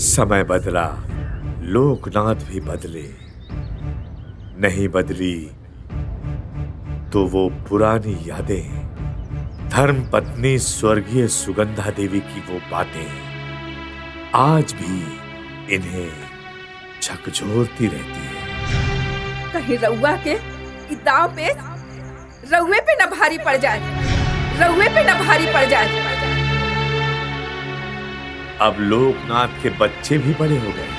समय बदला, लोकनाथ भी बदले, नहीं बदली तो वो पुरानी यादें, धर्म पत्नी स्वर्गीय सुगंधा देवी की वो बातें आज भी इन्हें झकझोरती रहती है। कहीं रउआ के दाव पे रउए पे न भारी पड़ जाए, रउए पे न भारी पड़ जाए। अब लोकनाथ के बच्चे भी बड़े हो गए।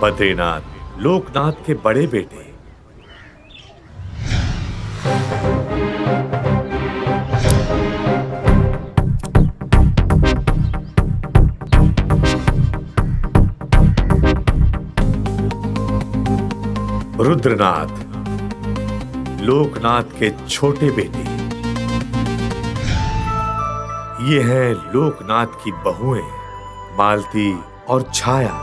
बद्रीनाथ, लोकनाथ के बड़े बेटे। रुद्रनाथ, लोकनाथ के छोटे बेटे। ये हैं लोकनाथ की बहुएं, मालती और छाया।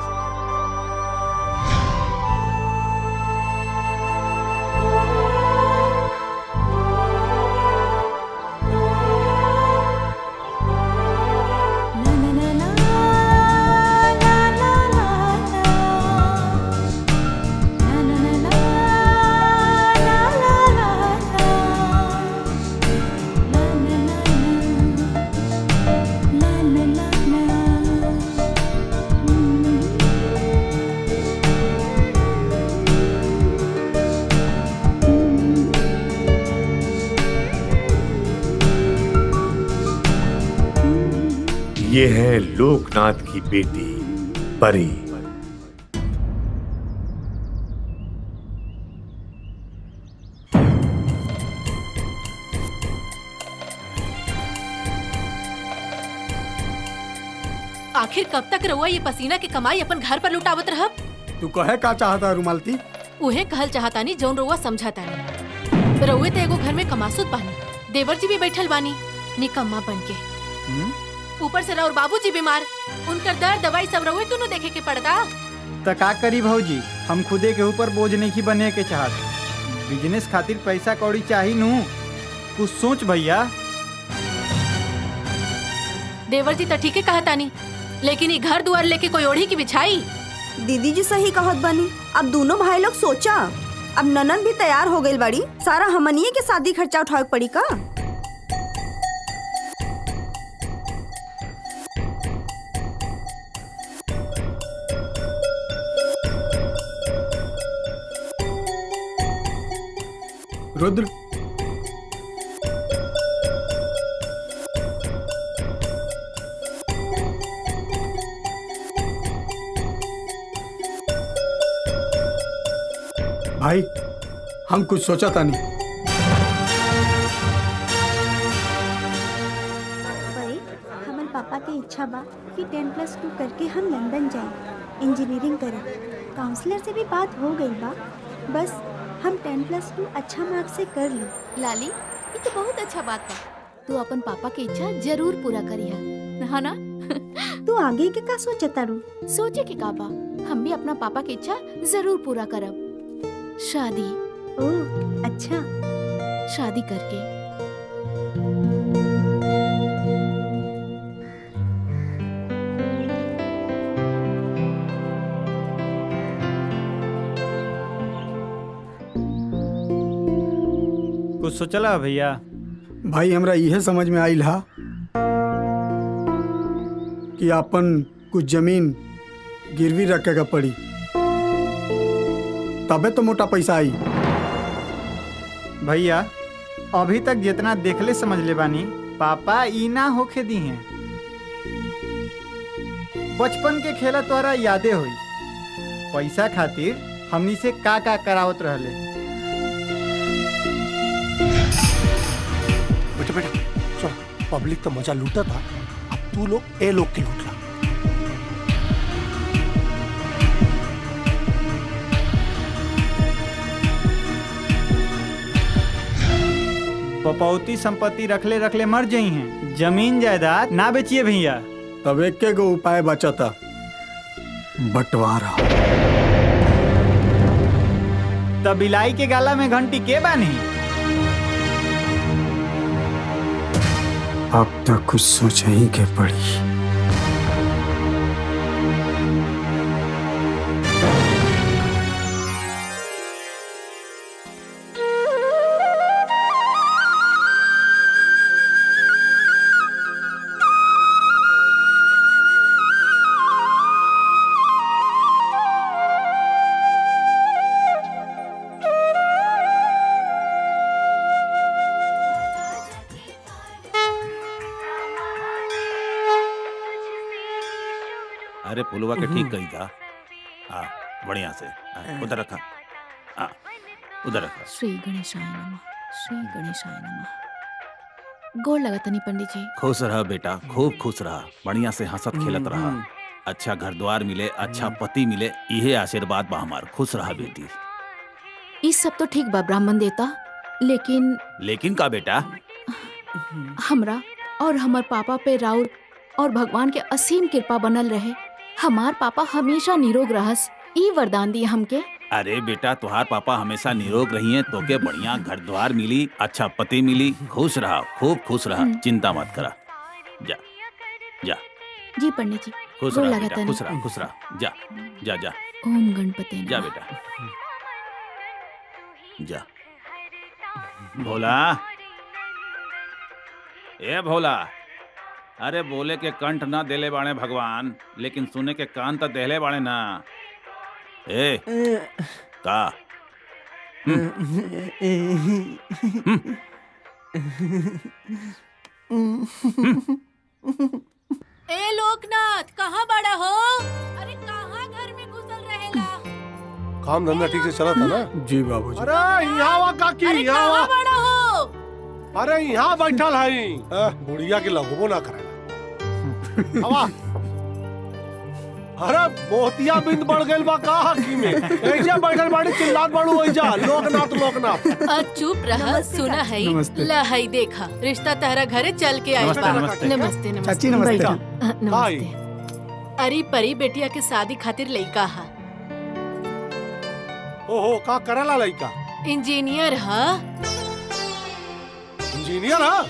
ये है लोकनाथ की बेटी परी। आखिर कब तक रहुआ ये पसीना की कमाई अपन घर पर लुटावत रहब? तू कहे का चाहता रुमालती? उहे कहल चाहतानी जौन रहुआ समझातानी। रहुए तो एगो घर में कमासुत बानी, देवर जी भी बैठल बानी निकम्मा बन के। ऊपर से और बाबूजी बीमार, उनकर दर्द दवाई सब रहुए क्यों देखे के पड़ता? त का करी भौजी, हम खुदे के ऊपर बोझ नहीं की बने के चाहत। बिजनेस खातिर पैसा कौड़ी चाहिए नू, कुछ सोच भैया। देवर जी तो ठीक है कहतानी, लेकिन ये घर दुआर लेके कोई ओढ़ी की बिछाई? दीदी जी सही कहत बनी। अब दोनों भाई लोग सोचा, अब ननन भी तैयार हो गई बड़ी, सारा हमनिए के शादी खर्चा उठावे पड़ी का? रुद्र, भाई हम कुछ सोचा था नहीं। भाई हमारे पापा की इच्छा बा कि 10+2 करके हम लंदन जाए, इंजीनियरिंग करें। काउंसलर से भी बात हो गई बा, बस हम 10+2 अच्छा मार्क से कर ली। लाली, ये तो बहुत अच्छा बात है। तू अपन पापा की इच्छा जरूर पूरा करिया, है ना? तू आगे के का सोचता रू? सोचे के काबा, हम भी अपना पापा की इच्छा जरूर पूरा करब। शादी। ओह अच्छा। शादी करके। कुछ सोचला भैया? भाई हमरा यह समझ में आइल हा कि अपन कुछ जमीन गिरवी रखेगा पड़ी, तबे तो मोटा पैसा आई। भैया अभी तक जितना देखले समझ ले बानी, पापा ई ना होके दी हैं। बचपन के खेला तोहरा यादे होई, पैसा खातिर हमनी से का करावत रहले। बेटा बेटा चल, पब्लिक तो मजा लूटा था, अब तू लोग ए लोग के लूट ला। पपौती संपत्ति रखले रखले मर जाई हैं, जमीन जायदाद ना बेचिए भैया। तब एक के गो उपाय बचता, बंटवारा। तब बिलाई के गाला में घंटी के बानी। अब तक कुछ सोच ही के पड़ी। अरे पुलवा के ठीक कही था। हाँ बढ़िया से। उधर रखा। हाँ उधर रखा। श्री गणेशाय नमः, श्री गणेशाय नमः। गोड़ लगा तनी पंडित जी। खुश रहा बेटा, खूब खुश रहा, बढ़िया से हंसत खेलत रहा, अच्छा घर द्वार मिले, अच्छा पति मिले, यही आशीर्वाद बा हमार। खुश रहा बेटी। ये सब तो ठीक बा ब्राह्मण देवता, लेकिन लेकिन का बेटा? हमरा और हमार पापा पे राउर और भगवान के असीम कृपा बनल रहे। हमार पापा हमेशा निरोग रहस, ई वरदान दी हमके। अरे बेटा तुहार पापा हमेशा निरोग रही हैं, तो के बढ़िया घर द्वार मिली, अच्छा पति मिली। खुश रहा, खूब खुश रहा, चिंता मत करा। जा जा जी पंडित जी। खुश गोड़ रहा लगा बेटा, तनी। खुश रहा, खुश रहा। जा जा जा ओम गणपति जा नमः। बेटा जा। भोला, ए भोला, अरे बोले के कंठ ना देले बाणे भगवान, लेकिन सुने के कान तो देले बाणे ना। ए का ए लोकनाथ, कहाँ बड़ा हो? अरे कहाँ घर में घुसल रहेला? काम धंधा ठीक से चला था ना? जी बाबूजी। अरे यहाँ वा काकी, अरे यहाँ कहाँ वा। बड़ा हो? अरे यहाँ बैठल है। बुढ़िया के लगबो ना करेगा। हवा। अरे मोतिया बिंद बढ़ गइल बा का हकी में। ऐजा बैठल बाड़ी चिल्लात बाड़ू ऐजा, लोकनाथ लोकनाथ। चुप रहा, सुना है। लहई देखा, रिश्ता तहरा घरे चल के आइल बा। नमस्ते। नमस्ते नमस्ते। चाची, नमस्ते। बैठा। हाय। नमस्ते। अरे परी बेटिया के शादी खातिर लइका हा। ओहो का करेला लइका? इंजीनियर हा। इंजीनियर है?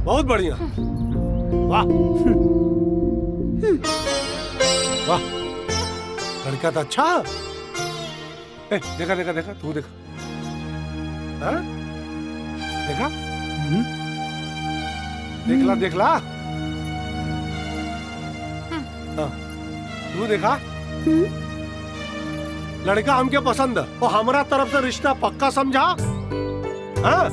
बहुत बढ़िया। वाह वाह, लड़का तो अच्छा। ए, देखा देखा देखा, तू देखा। हाँ? देखा? देखला देखला। हाँ, तू देखा? लड़का हमके पसंद है और हमारा तरफ से रिश्ता पक्का समझा। हाँ?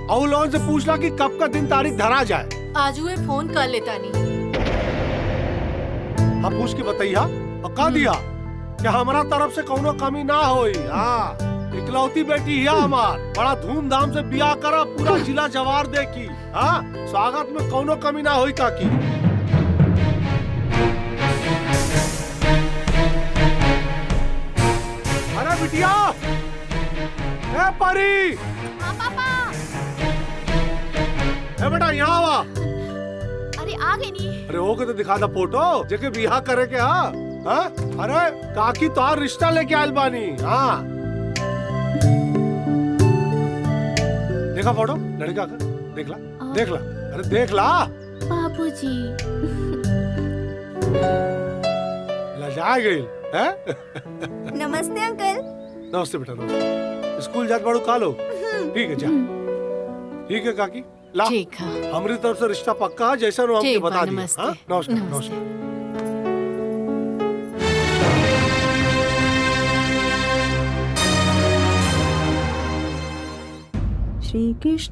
और लोगों से पूछला कि कब का दिन तारीख धरा जाए। आजुए फोन कर लेता नहीं। हाँ पूछ के बताइया और कह दिया कि हमारा तरफ से कोनो कमी ना होई। हाँ, इकलौती बेटी है हमार, बड़ा धूमधाम से ब्याह करा, पूरा जिला जवार देखी। हाँ, स्वागत में कोनो कमी ना होई काकी। अरे बिटिया, ए परी, हाँ पापा। ए बेटा यहाँ आवा। अरे आ गई नहीं। अरे हो के तो दिखा दा फोटो, जेके बियाह करे के। हाँ हाँ, अरे काकी तोहार रिश्ता लेके आयल बानी। हाँ देखा फोटो लड़का का? देखला देखला, अरे देखला। बाबूजी। लजा गई है। नमस्ते अंकल। नमस्ते बेटा, नमस्ते। स्कूल जात बाड़ू का लो? ठीक है जा। ठीक है काकी, ला। ठीक है। हमारी तरफ से रिश्ता पक्का है, जैसा हमके ठीक बता बा, दिया। नमस्ते। हाँ? नमस्कार नमस्ते। नमस्कार। श्री कृष्ण